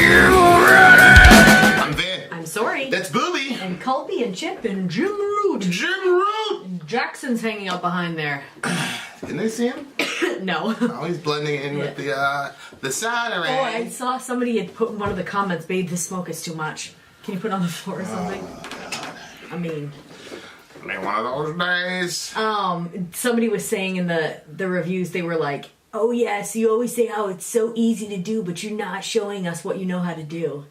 I'm Vin. I'm Sori. That's Booby. And Colby and Chip and Jim Root. Jackson's hanging out behind there. Didn't they see him? No. Oh, he's blending in with the sound array. Oh, I saw somebody had put in one of the comments, babe, this smoke is too much. Can you put it on the floor or something? God. I mean, one of those days. somebody was saying in the reviews, they were like, oh yes, you always say how it's so easy to do, but you're not showing us what you know how to do.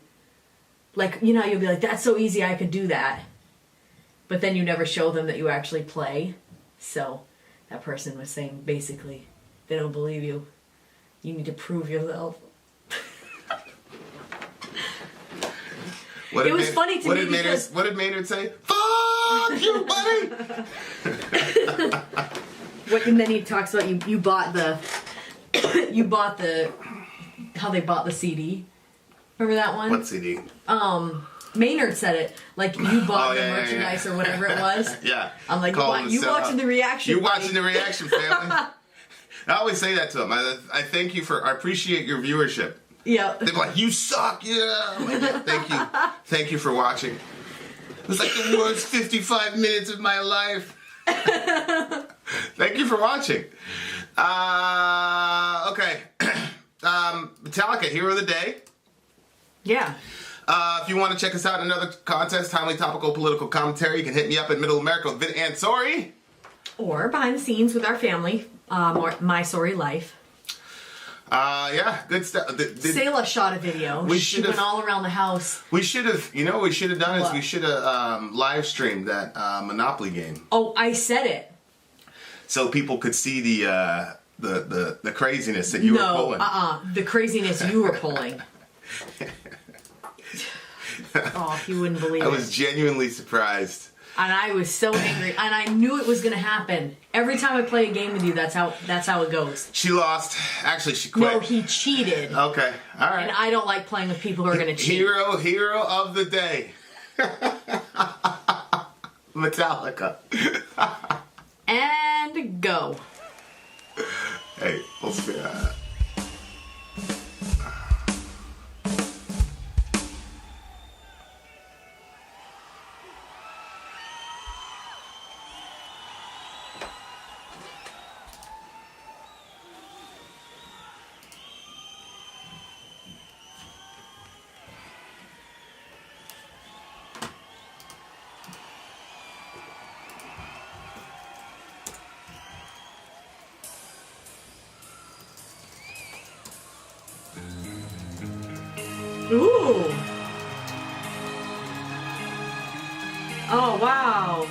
Like, you know, you'll be like, that's so easy, I could do that. But then you never show them that you actually play. So that person was saying, basically, they don't believe you. You need to prove yourself. It was funny to me because... What did Maynard say? Fuck you, buddy! And then he talks about you bought the... how they bought the CD. Remember that one? What CD? Maynard said it. Like, you bought the merchandise or whatever it was. Yeah. I'm like, you watching the reaction. You watching the reaction, family. I always say that to them. I thank you I appreciate your viewership. Yeah. They're like, you suck, yeah. I'm like, yeah, thank you. Thank you for watching. It was like the worst 55 minutes of my life. Thank you for watching. Okay. Metallica Hero of the Day. Yeah. If you want to check us out in another contest, timely topical political commentary, you can hit me up in Middle America with Vin and Sori. Or behind the scenes with our family, My Sori Life. Yeah, good stuff. Sayla shot a video. She went all around the house. We should have, what we should have done is we should have live streamed that Monopoly game. Oh, I said it. So people could see the craziness that you were pulling. The craziness you were pulling. Oh, you wouldn't believe it. I was genuinely surprised. And I was so angry. And I knew it was going to happen. Every time I play a game with you, that's how it goes. She lost. Actually, she quit. No, he cheated. Okay. All right. And I don't like playing with people who are going to cheat. Hero of the day. Metallica. And go. Hey, let's see that. Ooh. Oh, wow.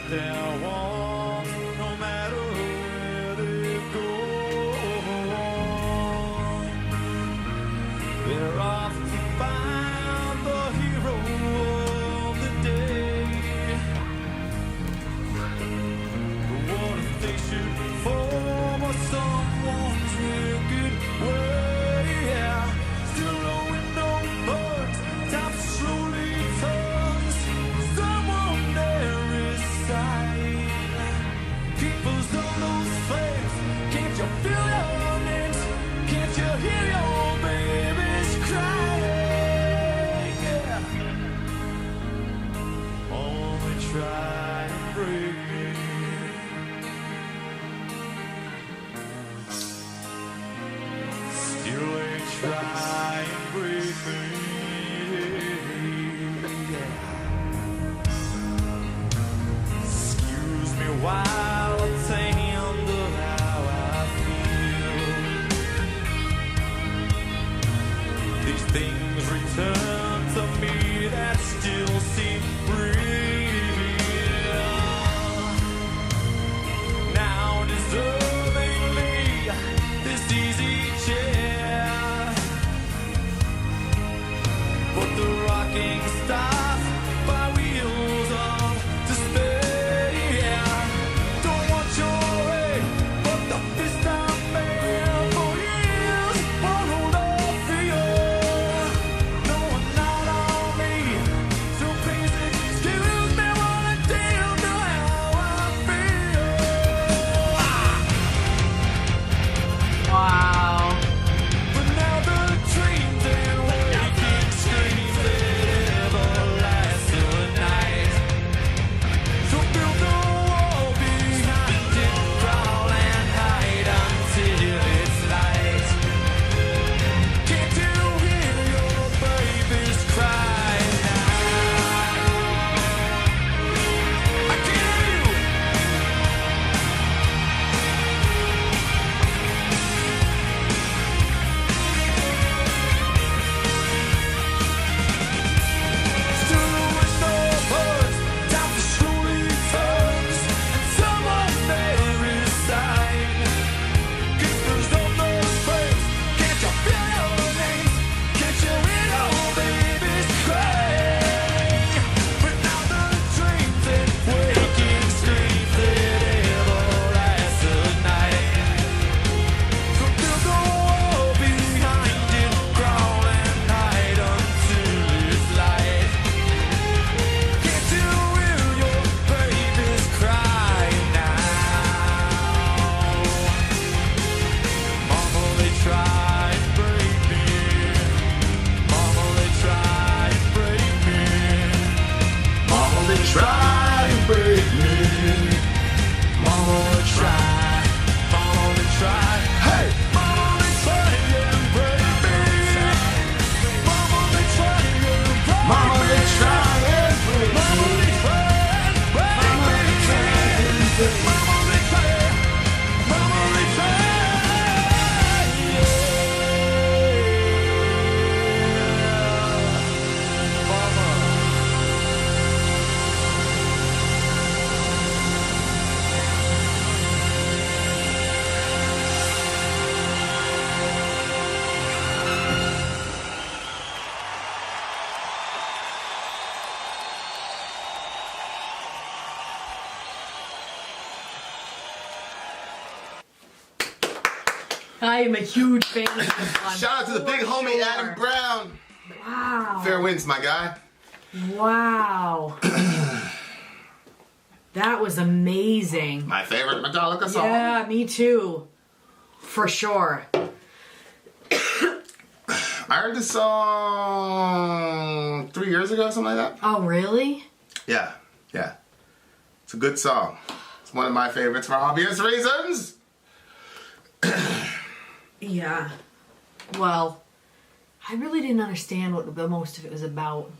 There was no matter where they go, they're off to find the hero of the day. What if they should fall or someone's wicked way? Still knowing no birds, time slowly turns. Someone there is people's on those flames. Can't you feel your names? Can't you hear your babies crying? Yeah. Only try and break me. Still they try and break me. Yeah. Excuse me while I tender how I feel. These things return to me that still seem real. Now deservingly this easy chair, but the rocking stops by wheels of despair. I am a huge fan of this one. Shout out to the big homie sure. Adam Brown. Wow. Fair winds, my guy. Wow. That was amazing. My favorite Metallica song. Yeah, me too. For sure. I heard this song 3 years ago, something like that. Oh, really? Yeah. It's a good song. It's one of my favorites for obvious reasons. Yeah. Well, I really didn't understand what the most of it was about.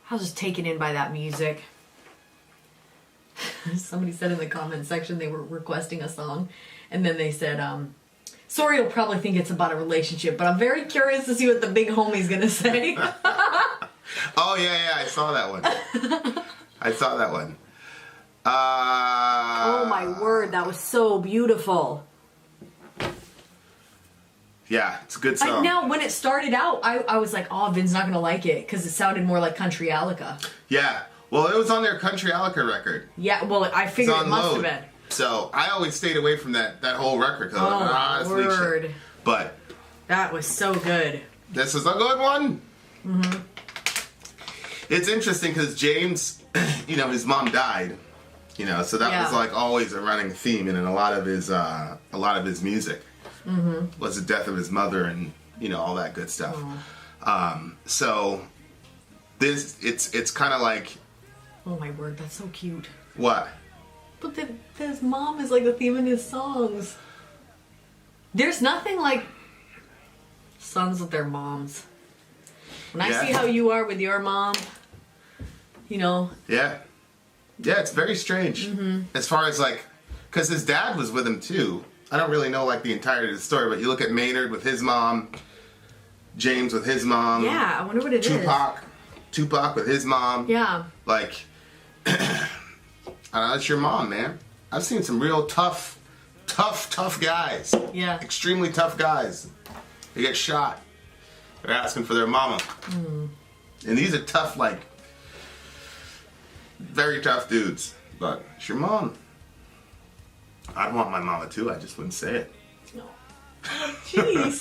I was just taken in by that music. Somebody said in the comment section they were requesting a song, and then they said, Sori will probably think it's about a relationship, but I'm very curious to see what the big homie's gonna say. Oh, yeah, I saw that one. Oh my word, that was so beautiful. Yeah, it's a good song. Now, when it started out, I was like, oh, Vin's not gonna like it, because it sounded more like Country-alica. Yeah, well, it was on their Country-alica record. Yeah, well, I figured it must have been. So I always stayed away from that whole record. Oh, my word. But That was so good. this is a good one. Mm-hmm. It's interesting because James, his mom died. So that was like always a running theme in a lot of his music. Mm-hmm. Was the death of his mother and all that good stuff. So it's kind of like, Oh my word, that's so cute. what? But his mom is like the theme in his songs. There's nothing like sons with their moms. When I see how you are with your mom, Yeah, it's very strange. Mm-hmm. As far as because his dad was with him too. I don't really know the entirety of the story, but you look at Maynard with his mom, James with his mom. Yeah, I wonder what it is. Tupac with his mom. Yeah. I don't know, it's your mom, man. I've seen some real tough guys. Yeah. Extremely tough guys. They get shot. They're asking for their mama. Mm. And these are tough, very tough dudes. But it's your mom. I'd want my mama too, I just wouldn't say it. No. Jeez.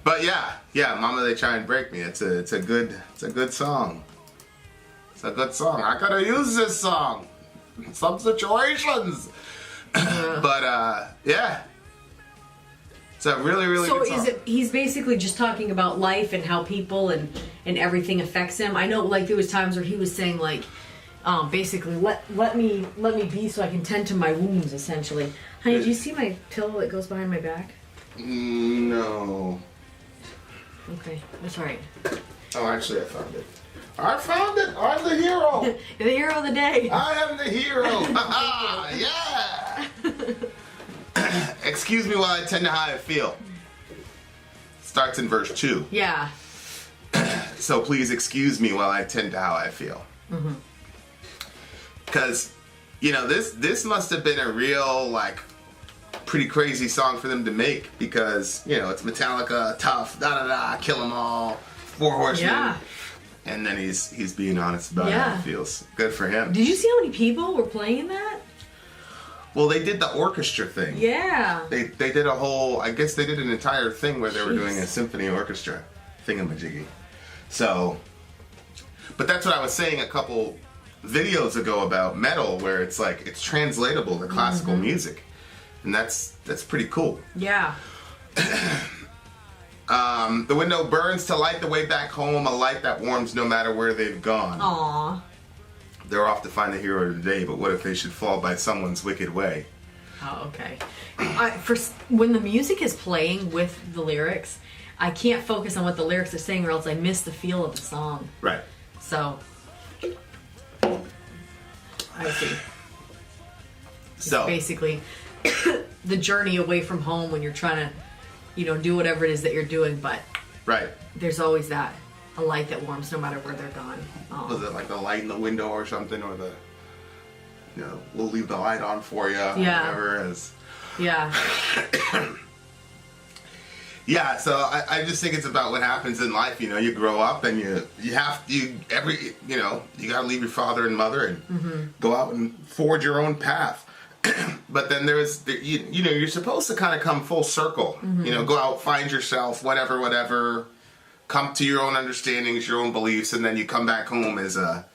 But yeah, Mama They Try and Break Me. It's a good song. It's a good song. I could have used this song in some situations. But yeah. It's a really, really good song. So he's basically just talking about life and how people and everything affects him. I know there was times where he was saying basically let me be so I can tend to my wounds, essentially. Honey, do you see my pillow that goes behind my back? No. Okay, that's alright. Oh, actually, I found it. I found it! I'm the hero! You're the hero of the day! I am the hero! Yeah! Excuse me while I tend to how I feel. Starts in verse 2. Yeah. So please excuse me while I tend to how I feel. Because, this must have been a real, pretty crazy song for them to make because, it's Metallica, tough, da-da-da, kill them all, 4 horsemen. Yeah. And then he's being honest about how it feels. Good for him. Did you see how many people were playing that? Well, they did the orchestra thing. Yeah. They did a whole, I guess they did an entire thing where they were doing a symphony orchestra thingamajiggy. So, but that's what I was saying a couple videos ago about metal where it's it's translatable to classical music. And that's pretty cool. Yeah. The window burns to light the way back home, a light that warms no matter where they've gone. Aww. They're off to find the hero today, but what if they should fall by someone's wicked way? Oh, okay. When the music is playing with the lyrics, I can't focus on what the lyrics are saying or else I miss the feel of the song. Right. So, I see. So it's basically the journey away from home when you're trying to, do whatever it is that you're doing, but right. There's always a light that warms no matter where they're gone. Oh. Was it the light in the window or something, or we'll leave the light on for you, whatever it is. Yeah. Yeah, so I just think it's about what happens in life. You grow up and you gotta leave your father and mother and go out and forge your own path. But then you know, you're supposed to kind of come full circle. You know, go out, find yourself, whatever. Come to your own understandings, your own beliefs, and then you come back home as a,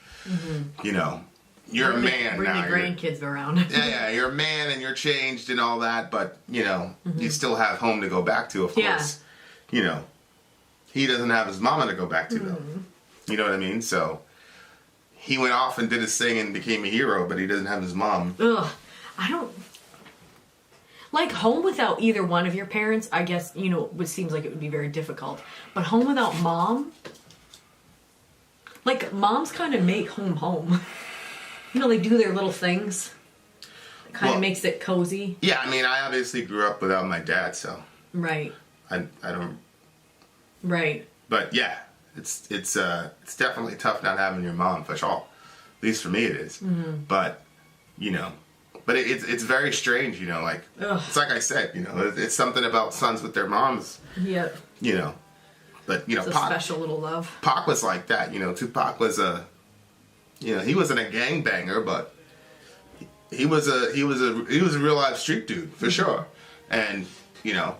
you know, you're a man bring now. Bring the grandkids around. Yeah, you're a man and you're changed and all that, but, you know, you still have home to go back to, of course. You know, he doesn't have his mama to go back to, though. You know what I mean? So, he went off and did his thing and became a hero, but he doesn't have his mom. Ugh. I don't... Like, home without either one of your parents, I guess, you know, it seems like it would be very difficult. But home without mom... Like, moms kind of make home. You know, they do their little things. It kind of makes it cozy. Yeah, I mean, I obviously grew up without my dad, so... Right. I don't... Right. But, yeah, it's definitely tough not having your mom, for sure. At least for me it is. But, you know... But it's very strange, you know, like, it's like I said, you know, it's something about sons with their moms. Yep. You know, but, you know, it's a special little love. Pac was like that, you know, Tupac was you know, he wasn't a gangbanger, but he was a real life street dude, for sure. And, you know,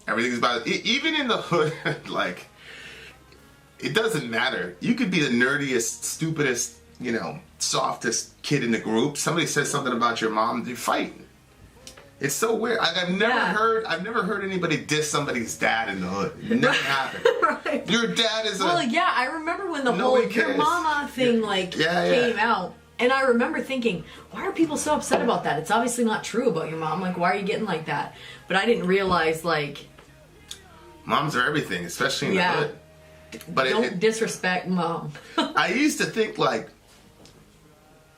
everything's about it. Even in the hood, like, it doesn't matter. You could be the nerdiest, stupidest, you know, softest kid in the group. Somebody says something about your mom, you fight. It's so weird. I've never heard anybody diss somebody's dad in the hood. It never happened. Right. Your dad is Well, yeah, I remember when the whole your mama thing came out. And I remember thinking, why are people so upset about that? It's obviously not true about your mom. Like, why are you getting like that? But I didn't realize, like... Moms are everything, especially in the hood. But don't disrespect mom. I used to think, like,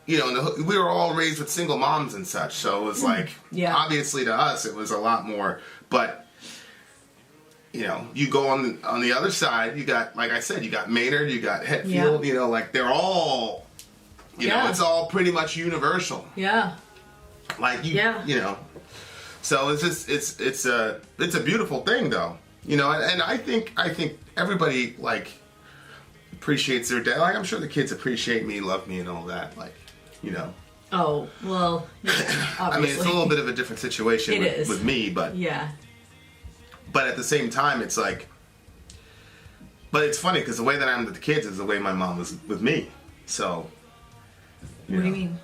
you know, we were all raised with single moms and such, so it was like, obviously to us, it was a lot more, but, you know, you go on the other side, you got, like I said, you got Maynard, you got Hetfield, you know, like, they're all, you know, it's all pretty much universal. Yeah. Like, you know, so it's just, it's a beautiful thing, though, you know, and I think everybody, like, appreciates their dad. Like, I'm sure the kids appreciate me, love me, and all that, like, you know. Oh, well, I mean, it's a little bit of a different situation with me, but... Yeah. But at the same time, it's like... But it's funny, because the way that I am with the kids is the way my mom was with me. So... What do you mean?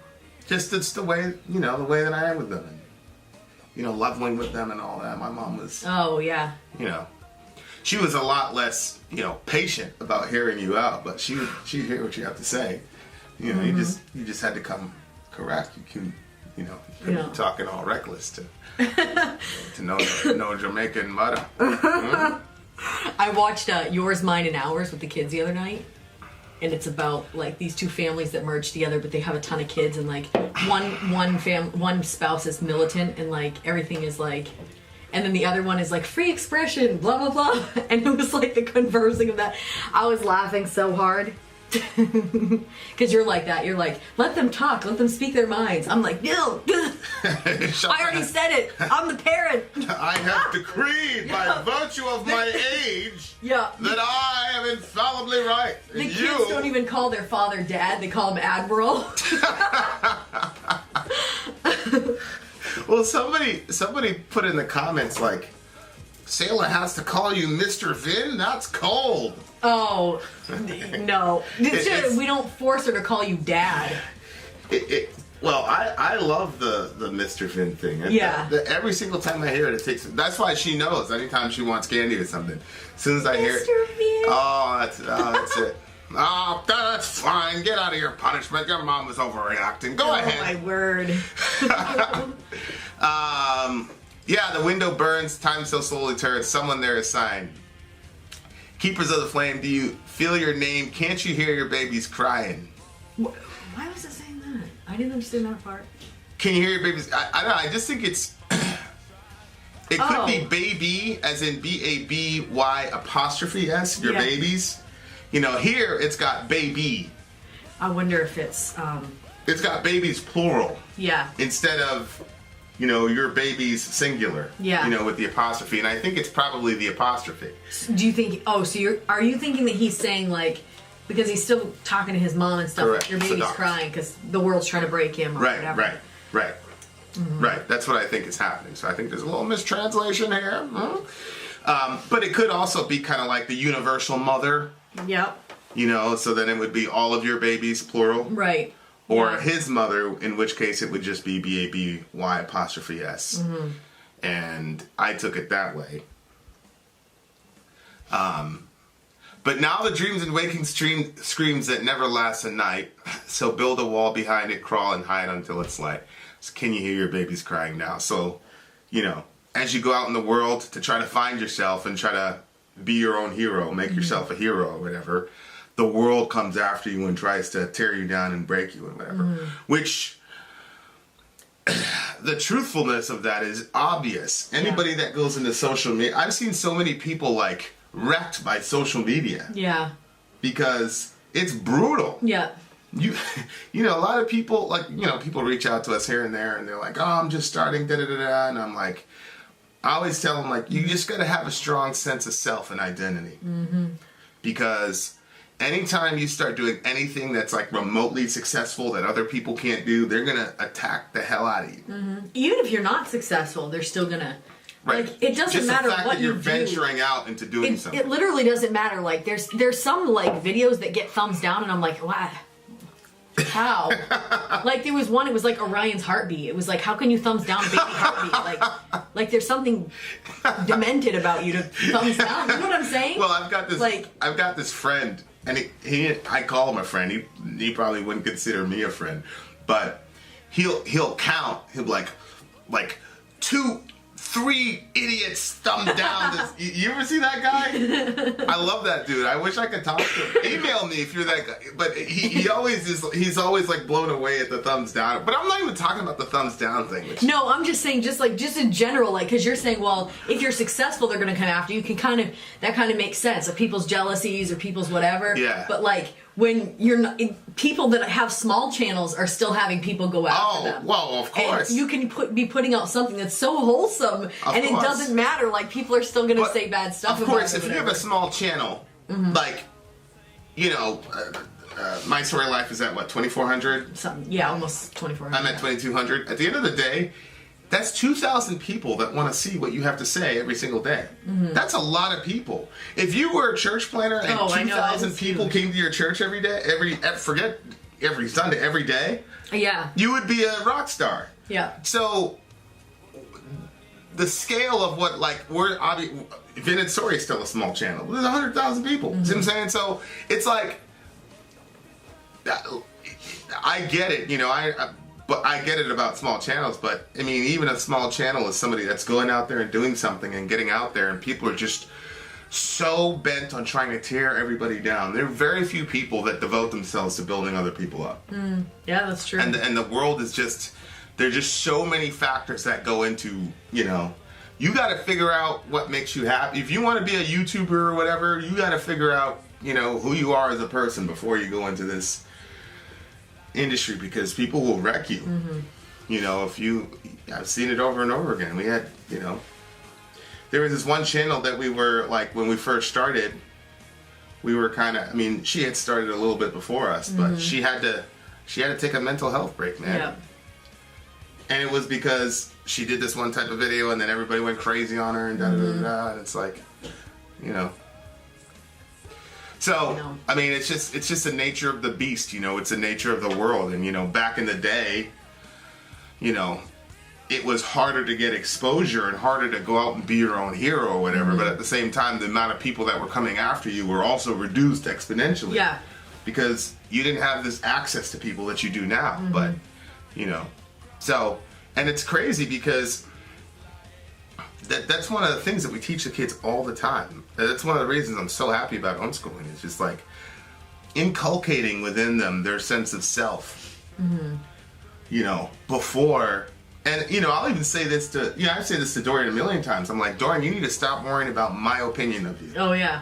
Just, it's the way, you know, the way that I am with them. And, you know, leveling with them and all that. My mom was... Oh, yeah. You know. She was a lot less, you know, patient about hearing you out, but she'd hear what you have to say. You know, you just had to come correct. You can, you know, be talking all reckless to know Jamaican mother. I watched Yours, Mine, and Ours with the kids the other night, and it's about like these two families that merge together, but they have a ton of kids, and like one spouse is militant, and like everything is like. And then the other one is like free expression, blah, blah, blah. And it was like the conversing of that. I was laughing so hard. Because you're like that. You're like, let them talk. Let them speak their minds. I'm like, no. I already said it. I'm the parent. I have decreed by virtue of my age that I am infallibly right. The kids don't even call their father dad. They call him Admiral. Well, somebody put in the comments like, Sailor has to call you Mr. Vin? That's cold. Oh, no. We don't force her to call you Dad. Well, I love the Mr. Vin thing. Every single time I hear it, it takes... That's why she knows anytime she wants candy or something. As soon as I hear it... Mr. Vin. Oh, that's it. Oh, that's fine. Get out of your punishment. Your mom was overreacting. Go ahead. Oh, my word. Yeah, the window burns. Time so slowly turns. Someone there is signed. Keepers of the flame, do you feel your name? Can't you hear your babies crying? Why was it saying that? I didn't understand that part. Can you hear your babies? I don't know. I just think it's... It could be baby, as in B-A-B-Y apostrophe S, your babies. You know, here it's got baby. I wonder if it's... It's got babies plural. Yeah. Instead of, you know, your babies singular. Yeah. You know, with the apostrophe. And I think it's probably the apostrophe. Do you think... Oh, so are you thinking that he's saying, like... Because he's still talking to his mom and stuff. Correct. Your baby's crying because the world's trying to break him or whatever. Right. Right, that's what I think is happening. So I think there's a little mistranslation here. But it could also be kind of like the universal mother. Yep. You know, so then it would be all of your babies, plural. Right. Or Yeah. his mother, in which case it would just be BABY''S. And I took it that way. But now the dreams and waking screams that never last a night. So build a wall behind it, crawl and hide until it's light. So can you hear your babies crying now? So, you know, as you go out in the world to try to find yourself and try to be your own hero, make yourself a hero or whatever, the world comes after you and tries to tear you down and break you and whatever. Which, the truthfulness of that is obvious. Anybody that goes into social media, I've seen so many people like wrecked by social media. Yeah. Because it's brutal. Yeah. You know, a lot of people, like, you know, people reach out to us here and there and they're like, oh, I'm just starting, da-da-da-da. And I'm like, I always tell them, like, you just got to have a strong sense of self and identity. Because anytime you start doing anything that's, like, remotely successful that other people can't do, they're going to attack the hell out of you. Even if you're not successful, they're still going to... Right. Like, it doesn't just matter the fact what that you're you do. venturing out into doing something. It literally doesn't matter. Like, there's some, like, videos that get thumbs down, and I'm like, what? How? Like, there was one, it was like Orion's heartbeat. It was like, how can you thumbs down a baby heartbeat? Like there's something demented about you to thumbs down. You know what I'm saying? Well, I've got this friend, and I call him a friend. He probably wouldn't consider me a friend, but he'll count. He'll be like 2, 3 idiots thumb down this. You ever see that guy? I love that dude. I wish I could talk to him. Email me if you're that guy. But he's always like blown away at the thumbs down. But I'm not even talking about the thumbs down thing. No, I'm just saying, just in general, like, because you're saying, well, if you're successful, they're going to come after you. That kind of makes sense of people's jealousies or people's whatever. Yeah. But like, when you're not, people that have small channels are still having people go after them. Oh, well, of course. And you can be putting out something that's so wholesome, and it doesn't matter. Like, people are still going to say bad stuff about it. Of course, if you have a small channel, like, you know, My Story Life is at what, 2,400? Yeah, almost 2,400. I'm at 2,200. At the end of the day, that's 2,000 people that want to see what you have to say every single day. That's a lot of people. If you were a church planner and 2,000 people came to your church every day, forget every Sunday, every day, yeah, you would be a rock star. Yeah. So the scale of what, like, Vin and Sori is still a small channel. There's 100,000 people. See what I'm saying? So it's like, I get it, you know, but I get it about small channels, but I mean, even a small channel is somebody that's going out there and doing something and getting out there, and people are just so bent on trying to tear everybody down. There are very few people that devote themselves to building other people up. Yeah, that's true. And the world is just, there's just so many factors that go into, you know, you got to figure out what makes you happy. If you want to be a YouTuber or whatever, you got to figure out, you know, who you are as a person before you go into this industry, because people will wreck you. You know, I've seen it over and over again. We had, you know, there was this one channel that we were, like, when we first started, we were kind of, I mean, she had started a little bit before us, but she had to take a mental health break, man. Yeah. And it was because she did this one type of video and then everybody went crazy on her and da-da-da-da, and it's like, you know. So, I mean, it's just the nature of the beast, you know, it's the nature of the world. And, you know, back in the day, you know, it was harder to get exposure and harder to go out and be your own hero or whatever. But at the same time, the amount of people that were coming after you were also reduced exponentially. Yeah. Because you didn't have this access to people that you do now. But, you know, so, and it's crazy because that's one of the things that we teach the kids all the time. That's one of the reasons I'm so happy about homeschooling. It's just like inculcating within them their sense of self. You know, before, and you know, I'll even say this to, you know, I've said this to Dorian a million times. I'm like, Dorian, you need to stop worrying about my opinion of you. Oh yeah.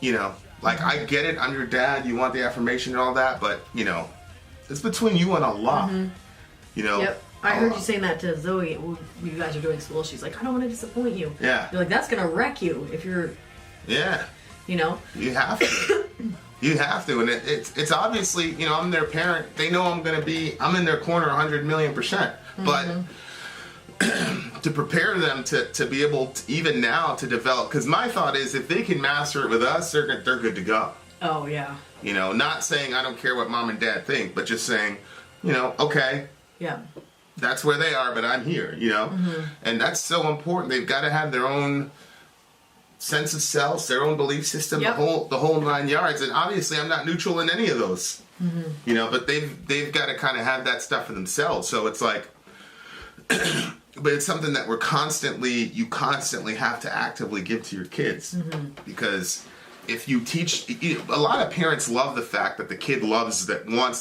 You know, like, I get it, I'm your dad, you want the affirmation and all that, but you know, it's between you and Allah. You know. Yep. I heard you saying that to Zoe when you guys are doing school. She's like, I don't want to disappoint you. Yeah. You're like, that's going to wreck you if you're... Yeah. You know? You have to. You have to, and it's obviously, you know, I'm their parent. They know I'm in their corner 100 million %. But to prepare them to be able to, even now, to develop, because my thought is if they can master it with us, they're good to go. Oh, yeah. You know, not saying I don't care what mom and dad think, but just saying, you know, okay. Yeah. That's where they are, but I'm here, you know? And that's so important. They've got to have their own sense of self, their own belief system, the whole 9 yards. And obviously I'm not neutral in any of those. You know, but they've got to kind of have that stuff for themselves. So it's like, but it's something that you constantly have to actively give to your kids. Because if you teach, a lot of parents love the fact that the kid wants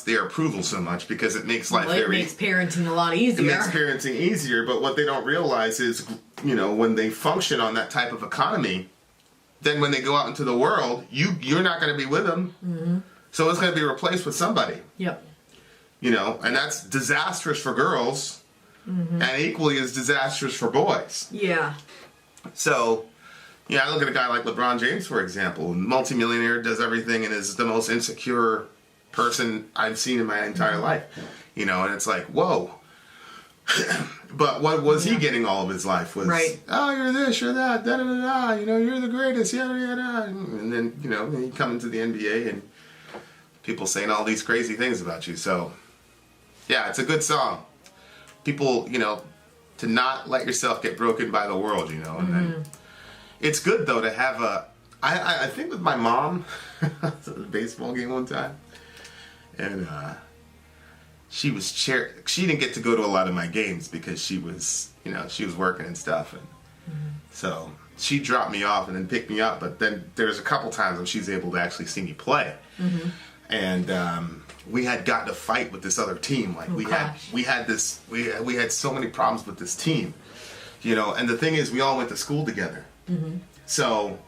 their approval so much, because it makes life it makes parenting a lot easier. It makes parenting easier, but what they don't realize is, you know, when they function on that type of economy, then when they go out into the world, you're not going to be with them. So it's going to be replaced with somebody. Yep. You know, and that's disastrous for girls, and equally as disastrous for boys. Yeah. So, yeah, I look at a guy like LeBron James, for example, multimillionaire, does everything, and is the most insecure person I've seen in my entire life. You know, and it's like, whoa. But what was he getting all of his life was, oh, you're this, you're that, da-da-da-da, you know, you're the greatest, yada, yada. And then, you know, you come into the NBA and people saying all these crazy things about you. So, yeah, it's a good song. People, you know, to not let yourself get broken by the world, you know. And then it's good, though, to have I think with my mom, I was at a baseball game one time, and she didn't get to go to a lot of my games because she was, you know, she was working and stuff, and so she dropped me off and then picked me up. But then there's a couple times when she's able to actually see me play, and we had gotten a fight with this other team. Like we had so many problems with this team, you know. And the thing is, we all went to school together, so.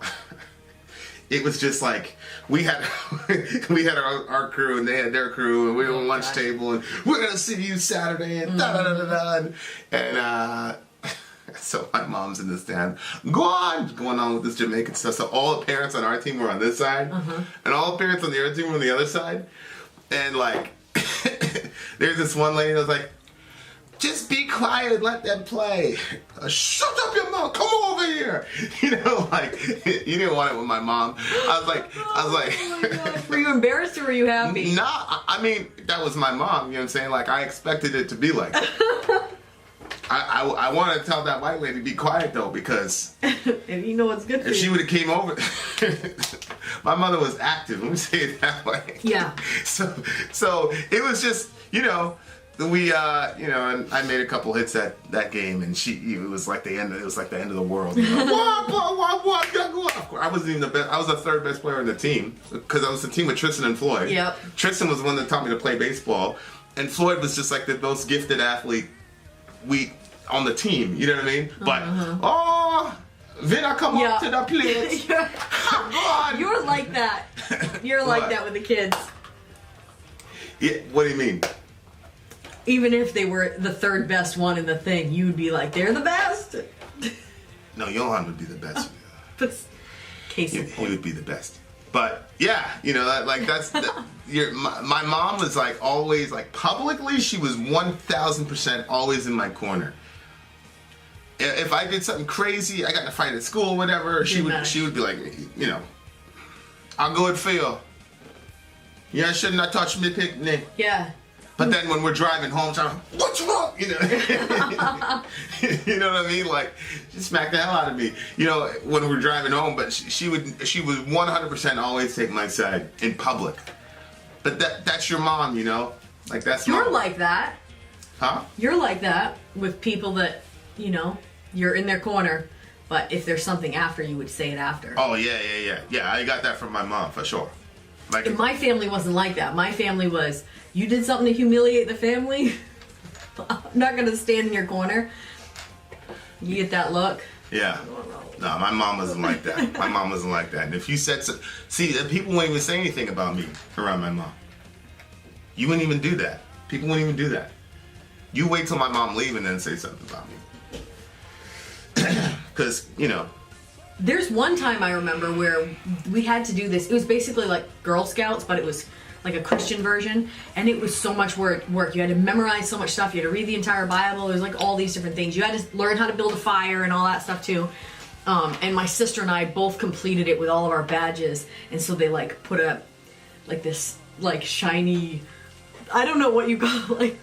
It was just like we had our crew and they had their crew, and we were on lunch table, and we're gonna see you Saturday and da da da da da, and so my mom's in the stand, going on with this Jamaican stuff. So all the parents on our team were on this side, and all the parents on the other team were on the other side, and like there's this one lady that was like, just be quiet and let them play. Shut up your mouth, come over here. You know, like, you didn't want it with my mom. I was like, oh my gosh. Were you embarrassed or were you happy? Nah, I mean, that was my mom, you know what I'm saying? Like, I expected it to be like that. I want to tell that white lady to be quiet, though, because if you know what's good for you. If she would have came over, my mother was active, let me say it that way. Yeah. So it was just, you know, we, you know, and I made a couple hits that game, and it was like the end of the world. You know? I wasn't even the best. I was the third best player on the team because I was the team with Tristan and Floyd. Yep. Tristan was the one that taught me to play baseball, and Floyd was just like the most gifted athlete on the team. You know what I mean? But Vin, I come up to the plate. You're like that. You're like that with the kids. Yeah. What do you mean? Even if they were the third best one in the thing, you would be like, they're the best. No, Johan would be the best. He would be the best. But yeah, you know, my mom was like always, like publicly, she was 1,000% always in my corner. If I did something crazy, I got in a fight at school, whatever, she would be like, you know, I'll go and fail. You shouldn't have touched me picnic. Yeah. But then when we're driving home, she's like, what's wrong? You know, you know what I mean? Like, she smacked the hell out of me. You know, when we're driving home, but she would 100% always take my side in public. But that's your mom, you know? Like, that's You're like that. Huh? You're like that with people that, you know, you're in their corner, but if there's something after, you would say it after. Oh, yeah. Yeah, I got that from my mom, for sure. Like, and my family wasn't like that. My family was, you did something to humiliate the family, I'm not going to stand in your corner. You get that look? Yeah. No, my mom wasn't like that. My mom wasn't like that. And if you said so, see, people wouldn't even say anything about me around my mom. You wouldn't even do that. People wouldn't even do that. You wait till my mom leave and then say something about me. Because, you know, There's one time I remember where we had to do this. It was basically like Girl Scouts, but it was like a Christian version, and it was so much work. You had to memorize so much stuff. You had to read the entire Bible. There's like all these different things. You had to learn how to build a fire and all that stuff too. And my sister and I both completed it with all of our badges, and so they like put up like this like shiny, I don't know what you call it, like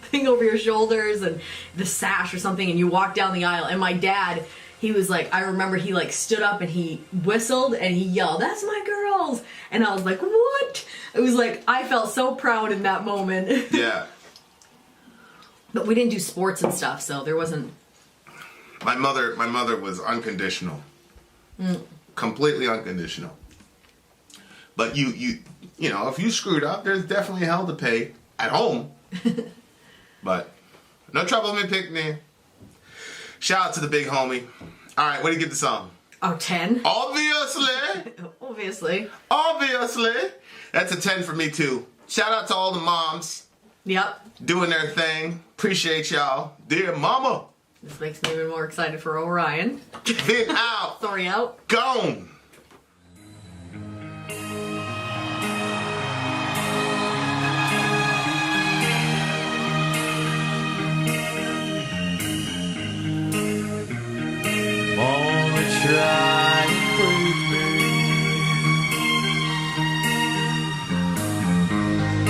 thing over your shoulders and the sash or something, and you walk down the aisle. And my dad, he was like, I remember he like stood up and he whistled and he yelled, "That's my girls!" And I was like, what? It was like, I felt so proud in that moment. Yeah. But we didn't do sports and stuff, so there wasn't. My mother was unconditional. Completely unconditional. But you know, if you screwed up, there's definitely hell to pay at home. But no trouble in picnic. Shout out to the big homie. All right, what do you give the song? Oh, 10? Obviously. Obviously. That's a 10 for me, too. Shout out to all the moms. Yep. Doing their thing. Appreciate y'all. Dear mama. This makes me even more excited for Orion. Vin out. Sorry out. Gone.